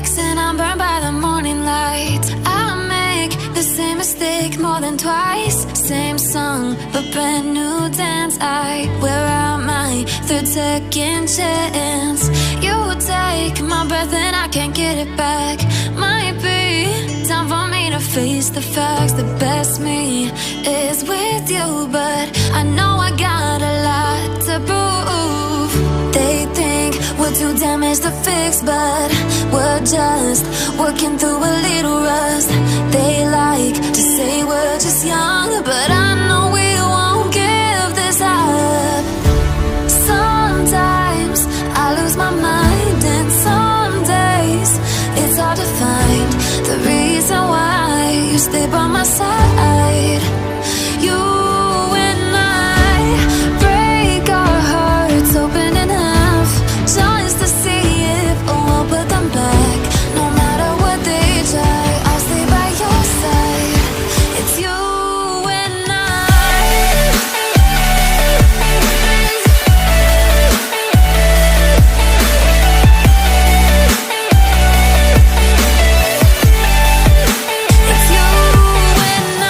breaks and I'm burned by the morning light. I make the same mistake more than twice. Same song, but brand new dance. I wear out my third second chance. You take my breath and I can't get it back. Might be time for me to face the facts. The best me is with you, but I know I got a lot to prove. They think we're too damaged to fix, but we're just working through a little rust. They like to say we're just young, but I know we won't give this up. Sometimes I lose my mind, and some days it's hard to find the reason why you stay by my side. You and I break our hearts open in half, just to see if we'll put them back. No matter what they try, I'll stay by your side. It's you and I. It's you and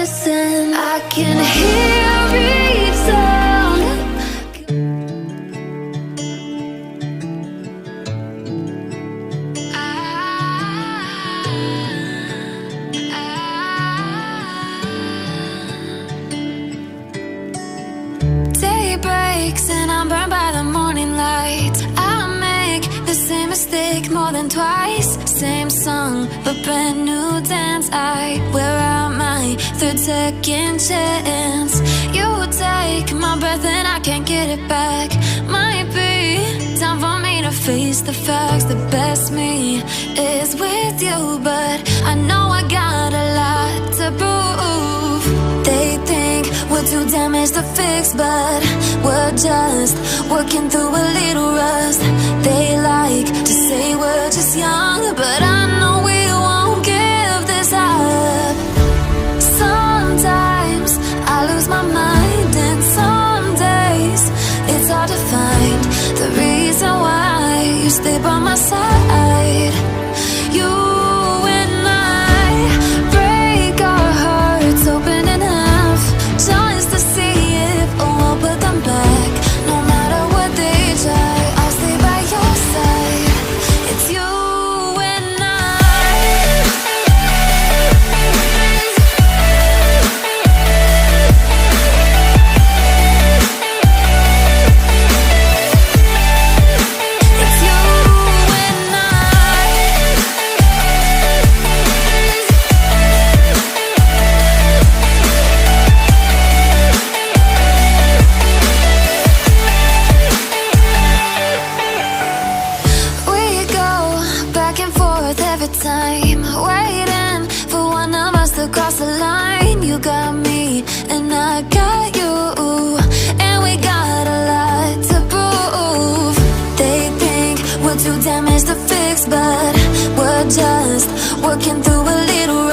listen. I can hear each sound. Day breaks and I'm burned by the morning light. I make the same mistake more than twice. Same song, but brand new dance. I wear out my third second chance. You take my breath and I can't get it back. Might be time for me to face the facts. The best me is with you, but I know I got a lot to prove. They think we're too damaged to fix, but we're just working through a little rust. They like to say we're just young, but I know we won't give this up. Sometimes I lose my mind, and some days it's hard to find the reason why you stay by my side. You and I break our hearts open in half, just to see if we'll put them back. No matter what they try, I'll stay by your side. It's you and it's you and we go back and forth every time, waiting for one of us to cross the line. You got me and I got you, and we got a lot to prove. They think we're too damaged to fix, but we're just working through